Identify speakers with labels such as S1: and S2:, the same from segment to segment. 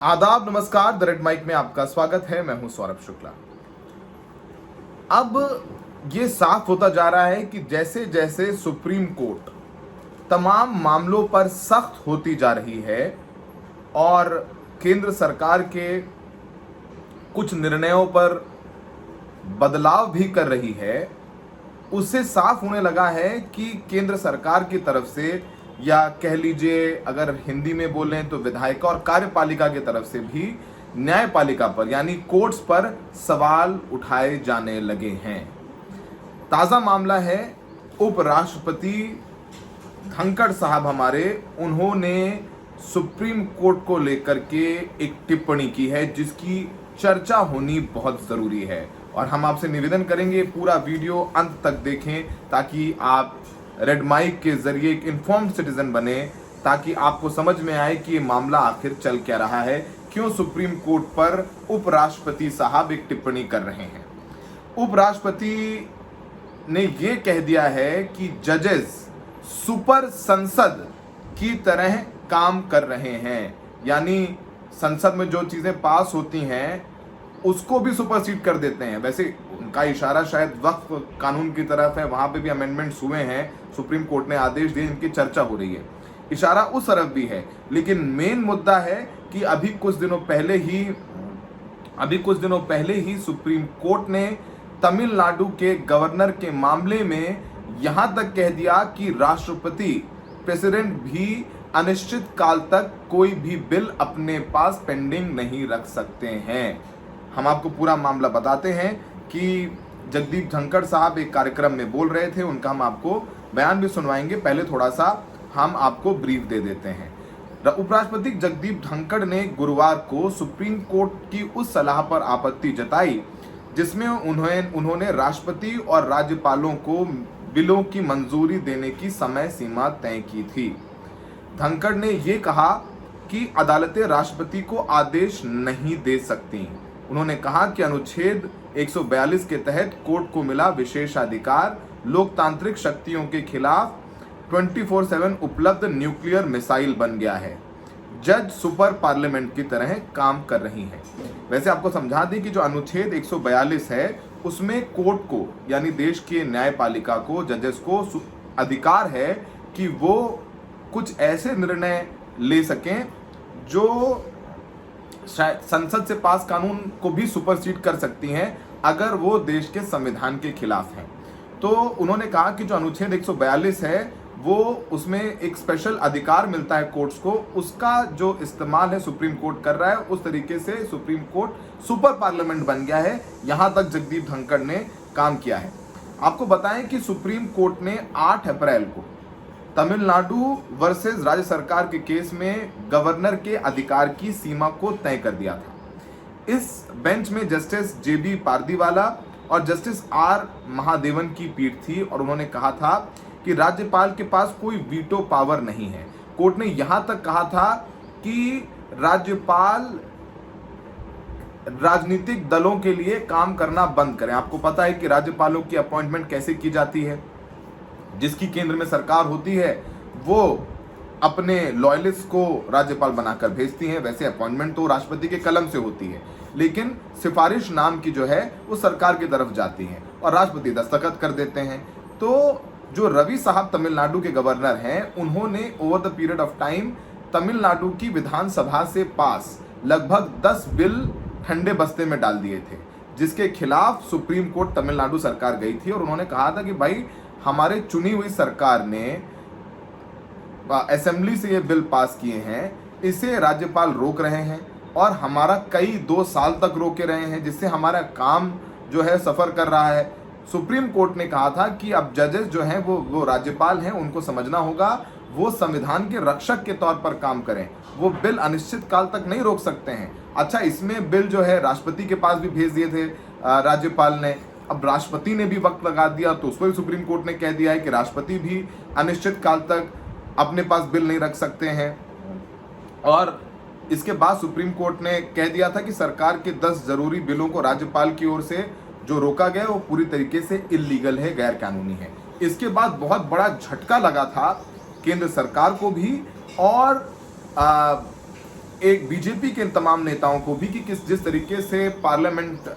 S1: आदाब, नमस्कार। The red mic में आपका स्वागत है। मैं हूं सौरभ शुक्ला। अब ये साफ होता जा रहा है कि जैसे जैसे सुप्रीम कोर्ट तमाम मामलों पर सख्त होती जा रही है और केंद्र सरकार के कुछ निर्णयों पर बदलाव भी कर रही है, उससे साफ होने लगा है कि केंद्र सरकार की तरफ से, या कह लीजिए अगर हिंदी में बोलें तो विधायिका और कार्यपालिका की तरफ से भी न्यायपालिका पर यानी कोर्ट्स पर सवाल उठाए जाने लगे हैं। ताज़ा मामला है उपराष्ट्रपति धनखड़ साहब हमारे, उन्होंने सुप्रीम कोर्ट को लेकर के एक टिप्पणी की है जिसकी चर्चा होनी बहुत ज़रूरी है और हम आपसे निवेदन करेंगे पूरा वीडियो अंत तक देखें ताकि आप रेड माइक के जरिए एक इन्फॉर्म्ड सिटीजन बने, ताकि आपको समझ में आए कि ये मामला आखिर चल क्या रहा है, क्यों सुप्रीम कोर्ट पर उपराष्ट्रपति साहब एक टिप्पणी कर रहे हैं। उपराष्ट्रपति ने ये कह दिया है कि जजेस सुपर संसद की तरह काम कर रहे हैं, यानी संसद में जो चीज़ें पास होती हैं उसको भी सुपरसीड कर देते हैं। वैसे उनका इशारा शायद वक्फ कानून की तरफ है, वहाँ पे भी अमेंडमेंट्स हुए हैं, सुप्रीम कोर्ट ने आदेश दिए, इनकी चर्चा हो रही है, इशारा उस तरफ भी है। लेकिन मेन मुद्दा है कि अभी कुछ दिनों पहले ही सुप्रीम कोर्ट ने तमिलनाडु के गवर्नर के मामले में यहाँ तक कह दिया कि राष्ट्रपति प्रेसिडेंट भी अनिश्चित काल तक कोई भी बिल अपने पास पेंडिंग नहीं रख सकते हैं। हम आपको पूरा मामला बताते हैं कि जगदीप धनखड़ साहब एक कार्यक्रम में बोल रहे थे, उनका हम आपको बयान भी सुनवाएंगे। पहले थोड़ा सा हम आपको ब्रीफ दे देते हैं। उपराष्ट्रपति जगदीप धनखड़ ने गुरुवार को सुप्रीम कोर्ट की उस सलाह पर आपत्ति जताई जिसमें उन्होंने राष्ट्रपति और राज्यपालों को बिलों की मंजूरी देने की समय सीमा तय की थी। धनखड़ ने ये कहा कि अदालतें राष्ट्रपति को आदेश नहीं दे सकती। उन्होंने कहा कि अनुच्छेद 142 के तहत कोर्ट को मिला विशेषाधिकार लोकतांत्रिक शक्तियों के खिलाफ 24/7 उपलब्ध न्यूक्लियर मिसाइल बन गया है। जज सुपर पार्लियामेंट की तरह काम कर रही हैं। वैसे आपको समझा दें कि जो अनुच्छेद 142 है उसमें कोर्ट को यानी देश के न्यायपालिका को, जजेस को अधिकार है कि वो कुछ ऐसे निर्णय ले सकें जो संसद से पास कानून को भी सुपरसीड कर सकती हैं अगर वो देश के संविधान के खिलाफ हैं। तो उन्होंने कहा कि जो अनुच्छेद 142 है वो उसमें एक स्पेशल अधिकार मिलता है कोर्ट्स को, उसका जो इस्तेमाल है सुप्रीम कोर्ट कर रहा है। उस तरीके से सुप्रीम कोर्ट सुपर पार्लियामेंट बन गया है। यहाँ तक जगदीप धनखड़ ने काम किया है। आपको बताएं कि सुप्रीम कोर्ट ने 8 अप्रैल को तमिलनाडु वर्सेस राज्य सरकार के केस में गवर्नर के अधिकार की सीमा को तय कर दिया था। इस बेंच में जस्टिस JB पारदीवाला और जस्टिस R महादेवन की पीठ थी और उन्होंने कहा था कि राज्यपाल के पास कोई वीटो पावर नहीं है। कोर्ट ने यहां तक कहा था कि राज्यपाल राजनीतिक दलों के लिए काम करना बंद करें। आपको पता है कि राज्यपालों की अपॉइंटमेंट कैसे की जाती है, जिसकी केंद्र में सरकार होती है वो अपने लॉयलिस्ट को राज्यपाल बनाकर भेजती है। वैसे अपॉइंटमेंट तो राष्ट्रपति के कलम से होती है, लेकिन सिफारिश नाम की जो है वो सरकार की तरफ जाती है और राष्ट्रपति दस्तखत कर देते हैं। तो जो रवि साहब तमिलनाडु के गवर्नर हैं, उन्होंने over the period of time Tamil Nadu की विधानसभा से पास लगभग 10 बिल ठंडे बस्ते में डाल दिए थे, जिसके खिलाफ सुप्रीम कोर्ट तमिलनाडु सरकार गई थी और उन्होंने कहा था कि भाई हमारे चुनी हुई सरकार ने असेंबली से ये बिल पास किए हैं, इसे राज्यपाल रोक रहे हैं और हमारा कई 2 साल तक रोके रहे हैं, जिससे हमारा काम जो है सफ़र कर रहा है। सुप्रीम कोर्ट ने कहा था कि अब जजेस जो हैं वो राज्यपाल हैं, उनको समझना होगा वो संविधान के रक्षक के तौर पर काम करें, वो बिल अनिश्चित काल तक नहीं रोक सकते हैं। अच्छा, इसमें बिल जो है राष्ट्रपति के पास भी भेज दिए थे राज्यपाल ने। अब राष्ट्रपति ने भी वक्त लगा दिया तो उस पर सुप्रीम कोर्ट ने कह दिया है कि राष्ट्रपति भी अनिश्चित काल तक अपने पास बिल नहीं रख सकते हैं। और इसके बाद सुप्रीम कोर्ट ने कह दिया था कि सरकार के 10 जरूरी बिलों को राज्यपाल की ओर से जो रोका गया वो पूरी तरीके से इल्लीगल है, गैर कानूनी है। इसके बाद बहुत बड़ा झटका लगा था केंद्र सरकार को भी और एक बीजेपी के तमाम नेताओं को भी कि जिस तरीके से पार्लियामेंट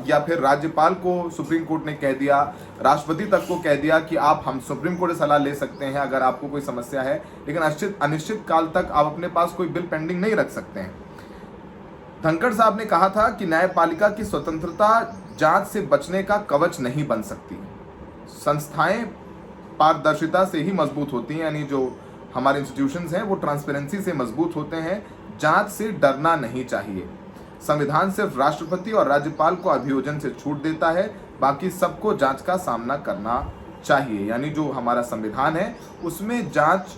S1: या फिर राज्यपाल को सुप्रीम कोर्ट ने कह दिया, राष्ट्रपति तक को कह दिया कि आप हम सुप्रीम कोर्ट से सलाह ले सकते हैं अगर आपको कोई समस्या है, लेकिन अनिश्चित काल तक आप अपने पास कोई बिल पेंडिंग नहीं रख सकते हैं। धनखड़ साहब ने कहा था कि न्यायपालिका की स्वतंत्रता जांच से बचने का कवच नहीं बन सकती। संस्थाएं पारदर्शिता से ही मजबूत होती हैं, यानी जो हमारे इंस्टीट्यूशंस हैं वो ट्रांसपेरेंसी से मजबूत होते हैं। जांच से डरना नहीं चाहिए। संविधान सिर्फ राष्ट्रपति और राज्यपाल को अभियोजन से छूट देता है, बाकी सबको जांच का सामना करना चाहिए। यानी जो हमारा संविधान है उसमें जांच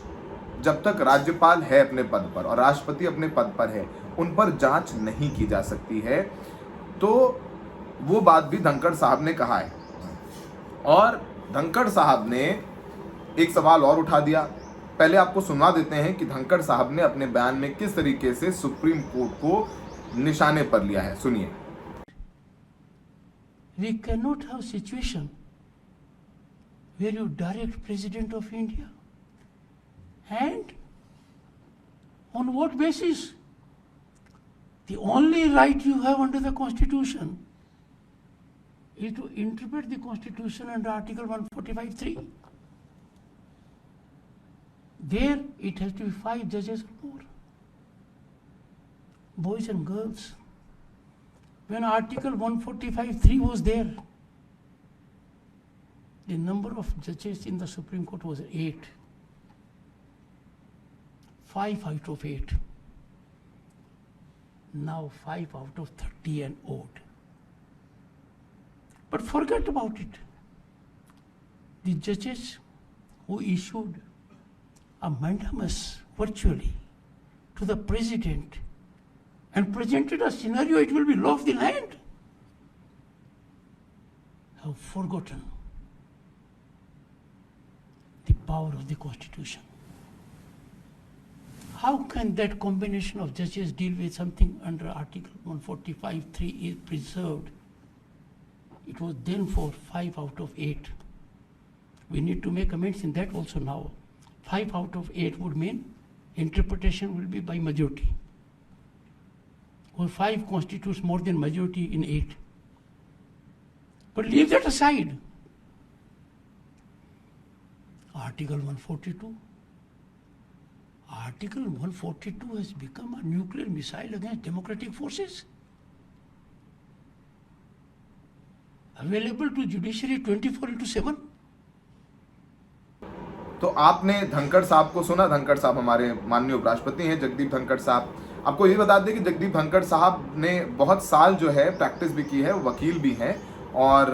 S1: जब तक राज्यपाल है अपने पद पर और राष्ट्रपति अपने पद पर है, उन पर जांच नहीं की जा सकती है। तो वो बात भी धनखड़ साहब ने कहा है। और धनखड़ साहब ने एक सवाल और उठा दिया। पहले आपको सुनवा देते हैं कि धनखड़ साहब ने अपने बयान में किस तरीके से सुप्रीम कोर्ट को निशाने पर लिया है, सुनिए।
S2: We cannot have situation where you direct President of India, and on what basis? The only right you have under the Constitution is to interpret the Constitution under Article 145(3). There it has to be 5 judges or more, boys and girls. When Article 145(3) was there, the number of judges in the Supreme Court was 8. 5 out of 8. Now 5 out of 30 and odd. But forget about it. The judges who issued a mandamus virtually to the president and presented a scenario it will be law of the land have forgotten the power of the Constitution. How can that combination of judges deal with something under Article 145(3) is preserved? It was then for 5 out of 8. We need to make amends in that also now. 5 out of 8 would mean interpretation will be by majority. Or 5 constitutes more than majority in 8. But leave that aside. Article 142. Article 142 has become a nuclear missile against democratic forces. Available to judiciary 24/7.
S1: तो आपने धनखड़ साहब को सुना। धनखड़ साहब हमारे माननीय उपराष्ट्रपति हैं जगदीप धनखड़ साहब। आपको ये बता दें कि जगदीप धनखड़ साहब ने बहुत साल जो है प्रैक्टिस भी की है, वकील भी हैं और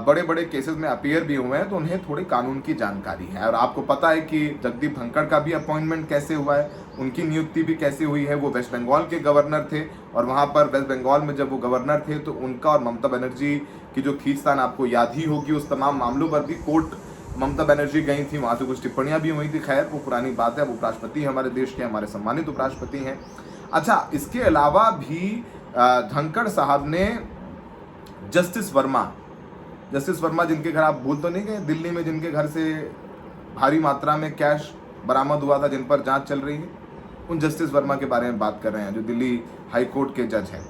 S1: बड़े बड़े केसेस में अपीयर भी हुए हैं, तो उन्हें थोड़ी कानून की जानकारी है। और आपको पता है कि जगदीप धनखड़ का भी अपॉइंटमेंट कैसे हुआ है, उनकी नियुक्ति भी कैसे हुई है। वो वेस्ट बंगाल के गवर्नर थे और वहाँ पर वेस्ट बंगाल में जब वो गवर्नर थे तो उनका और ममता बनर्जी की जो खींचतान आपको याद ही होगी, उस तमाम मामलों पर भी कोर्ट ममता बनर्जी गई थी, वहाँ से कुछ टिप्पणियाँ भी हुई थी। खैर वो पुरानी बात है, वो उपराष्ट्रपति हमारे देश के, हमारे सम्मानित उपराष्ट्रपति हैं। अच्छा, इसके अलावा भी धनखड़ साहब ने जस्टिस वर्मा जिनके घर, आप भूल तो नहीं गए, दिल्ली में जिनके घर से भारी मात्रा में कैश बरामद हुआ था, जिन पर जांच चल रही है, उन जस्टिस वर्मा के बारे में बात कर रहे हैं, जो दिल्ली हाई कोर्ट के जज हैं।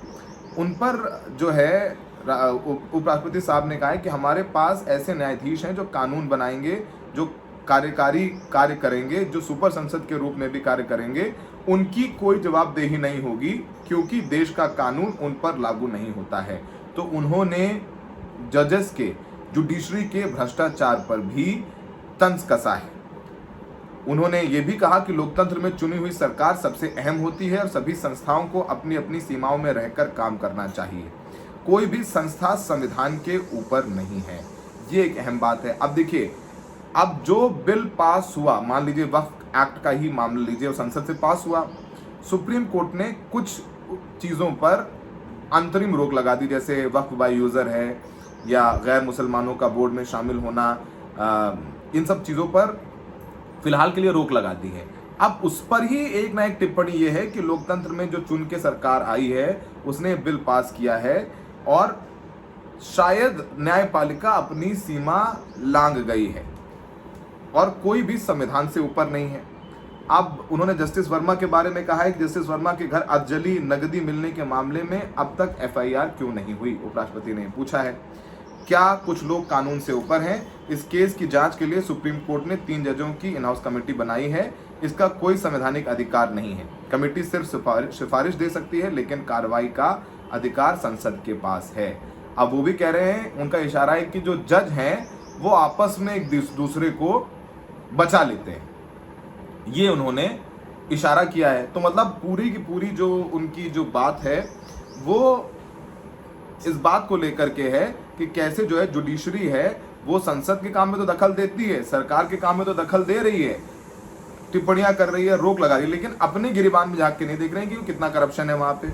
S1: उन पर जो है उपराष्ट्रपति साहब ने कहा है कि हमारे पास ऐसे न्यायाधीश हैं जो कानून बनाएंगे, जो कार्यकारी कार्य करेंगे, जो सुपर संसद के रूप में भी कार्य करेंगे, उनकी कोई जवाबदेही नहीं होगी क्योंकि देश का कानून उन पर लागू नहीं होता है। तो उन्होंने जजेस के, जुडिशरी के भ्रष्टाचार पर भी तंज कसा है। उन्होंने ये भी कहा कि लोकतंत्र में चुनी हुई सरकार सबसे अहम होती है और सभी संस्थाओं को अपनी अपनी सीमाओं में रहकर काम करना चाहिए। कोई भी संस्था संविधान के ऊपर नहीं है। ये एक अहम बात है। अब देखिए, अब जो बिल पास हुआ, मान लीजिए वक्फ एक्ट का ही मामला लीजिए, संसद से पास हुआ, सुप्रीम कोर्ट ने कुछ चीज़ों पर अंतरिम रोक लगा दी, जैसे वक्फ बाय यूज़र है या गैर मुसलमानों का बोर्ड में शामिल होना, इन सब चीज़ों पर फिलहाल के लिए रोक लगा दी है। अब उस पर ही एक ना एक टिप्पणी ये है कि लोकतंत्र में जो चुन के सरकार आई है उसने बिल पास किया है और शायद न्यायपालिका अपनी सीमा लांघ गई है और कोई भी संविधान से ऊपर नहीं है। अब उन्होंने जस्टिस वर्मा के बारे में कहा है कि जस्टिस वर्मा के घर अधजली नकदी मिलने के मामले में अब तक एफआईआर क्यों नहीं हुई, उपराष्ट्रपति ने पूछा है। क्या कुछ लोग कानून से ऊपर हैं? इस केस की जांच के लिए सुप्रीम कोर्ट ने 3 जजों की इन हाउस कमेटी बनाई है। इसका कोई संवैधानिक अधिकार नहीं है। कमेटी सिर्फ सिफारिश दे सकती है, लेकिन कार्रवाई का अधिकार संसद के पास है। अब वो भी कह रहे हैं, उनका इशारा है कि जो जज हैं वो आपस में एक दूसरे को बचा लेते हैं, ये उन्होंने इशारा किया है। तो मतलब पूरी की पूरी जो उनकी जो बात है वो इस बात को लेकर के है कि कैसे जो है जुडिशरी है वो संसद के काम में तो दखल देती है, सरकार के काम में तो दखल दे रही है, टिप्पणियां कर रही है, रोक लगा रही है, लेकिन अपने गिरेबान में झांक के नहीं देख रहे हैं कि कितना करप्शन है वहां पे।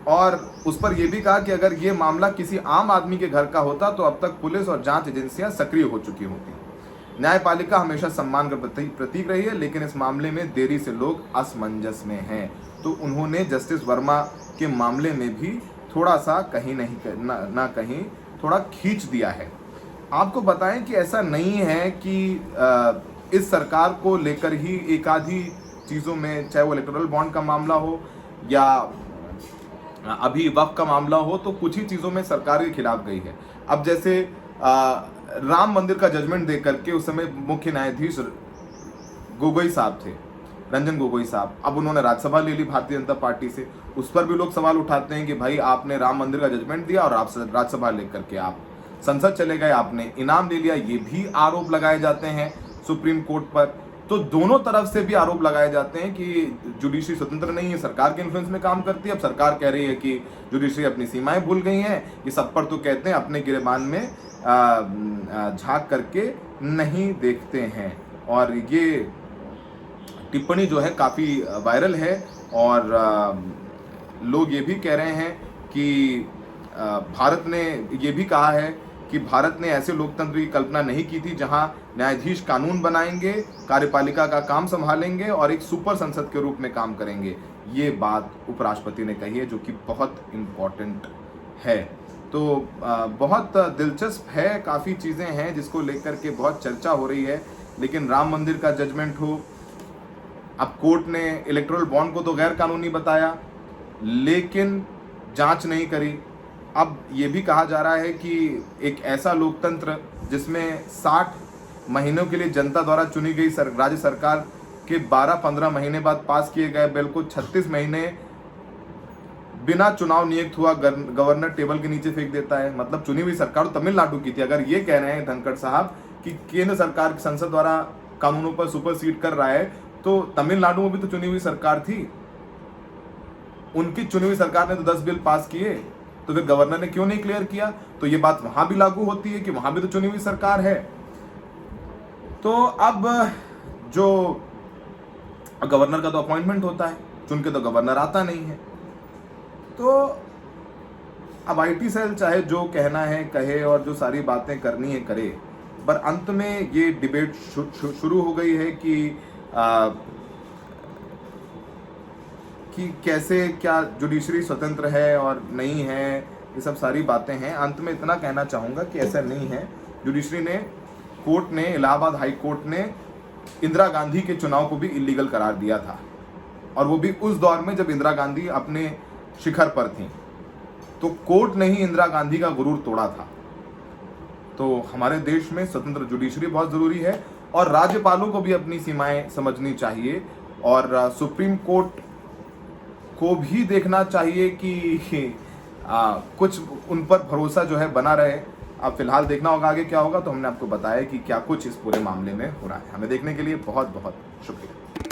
S1: और उस पर यह भी कहा कि अगर ये मामला किसी आम आदमी के घर का होता तो अब तक पुलिस और जांच एजेंसियां सक्रिय हो चुकी होती। न्यायपालिका हमेशा सम्मान का प्रतीक रही है, लेकिन इस मामले में देरी से लोग असमंजस में हैं। तो उन्होंने जस्टिस वर्मा के मामले में भी थोड़ा सा कहीं नहीं ना कहीं थोड़ा खींच दिया है। आपको बताएं कि ऐसा नहीं है कि इस सरकार को लेकर ही एक आधी चीज़ों में, चाहे वो इलेक्टोरल बॉन्ड का मामला हो या अभी वक्फ का मामला हो, तो कुछ ही चीज़ों में सरकार के खिलाफ गई है। अब जैसे राम मंदिर का जजमेंट दे करके उस समय मुख्य न्यायाधीश गोगोई साहब थे, रंजन गोगोई साहब, अब उन्होंने राज्यसभा ले ली भारतीय जनता पार्टी से। उस पर भी लोग सवाल उठाते हैं कि भाई आपने राम मंदिर का जजमेंट दिया और आप राज्यसभा लेकर के आप संसद चले गए, आपने इनाम ले लिया, ये भी आरोप लगाए जाते हैं सुप्रीम कोर्ट पर। तो दोनों तरफ से भी आरोप लगाए जाते हैं कि जुडिशरी स्वतंत्र नहीं है, सरकार के इन्फ्लुएंस में काम करती है। अब सरकार कह रही है कि जुडिशरी अपनी सीमाएं भूल गई हैं। ये सब पर तो कहते हैं अपने गिरेबान में झांक करके नहीं देखते हैं। और ये टिप्पणी जो है काफ़ी वायरल है और लोग ये भी कह रहे हैं कि भारत ने ये भी कहा है कि भारत ने ऐसे लोकतंत्र की कल्पना नहीं की थी जहां न्यायाधीश कानून बनाएंगे, कार्यपालिका का काम संभालेंगे और एक सुपर संसद के रूप में काम करेंगे। ये बात उपराष्ट्रपति ने कही है, जो कि बहुत इम्पोर्टेंट है। तो बहुत दिलचस्प है, काफ़ी चीज़ें हैं जिसको लेकर के बहुत चर्चा हो रही है। लेकिन राम मंदिर का जजमेंट हो, अब कोर्ट ने इलेक्टोरल बॉन्ड को तो गैर कानूनी बताया, लेकिन जांच नहीं करी। अब ये भी कहा जा रहा है कि एक ऐसा लोकतंत्र जिसमें 60 महीनों के लिए जनता द्वारा चुनी गई राज्य सरकार के 12-15 महीने बाद पास किए गए बिल को 36 महीने बिना चुनाव नियुक्त हुआ गवर्नर टेबल के नीचे फेंक देता है। मतलब चुनी हुई सरकार तमिलनाडु की थी। अगर ये कह रहे हैं धनखड़ साहब कि केंद्र सरकार संसद द्वारा कानूनों पर सुपरसीड कर रहा है, तो तमिलनाडु में भी तो चुनी हुई सरकार थी, उनकी चुनी हुई सरकार ने तो 10 बिल पास किए, तो फिर गवर्नर ने क्यों नहीं क्लियर किया? तो ये बात वहां भी लागू होती है कि वहां भी तो चुनी हुई सरकार है। तो अब जो गवर्नर का तो अपॉइंटमेंट होता है, चुन के तो गवर्नर आता नहीं है। तो अब आईटी सेल चाहे जो कहना है कहे और जो सारी बातें करनी है करे, पर अंत में ये डिबेट शुरू हो गई है कि कैसे क्या जुडिशरी स्वतंत्र है और नहीं है, ये सब सारी बातें हैं। अंत में इतना कहना चाहूँगा कि ऐसा नहीं है। जुडिशरी ने, कोर्ट ने, इलाहाबाद हाई कोर्ट ने इंदिरा गांधी के चुनाव को भी इलीगल करार दिया था, और वो भी उस दौर में जब इंदिरा गांधी अपने शिखर पर थी। तो कोर्ट ने ही इंदिरा गांधी का गुरूर तोड़ा था। तो हमारे देश में स्वतंत्र जुडिशरी बहुत ज़रूरी है और राज्यपालों को भी अपनी सीमाएं समझनी चाहिए और सुप्रीम कोर्ट को भी देखना चाहिए कि कुछ उन पर भरोसा जो है बना रहे। अब फिलहाल देखना होगा आगे क्या होगा। तो हमने आपको बताया कि क्या कुछ इस पूरे मामले में हो रहा है। हमें देखने के लिए बहुत बहुत शुक्रिया।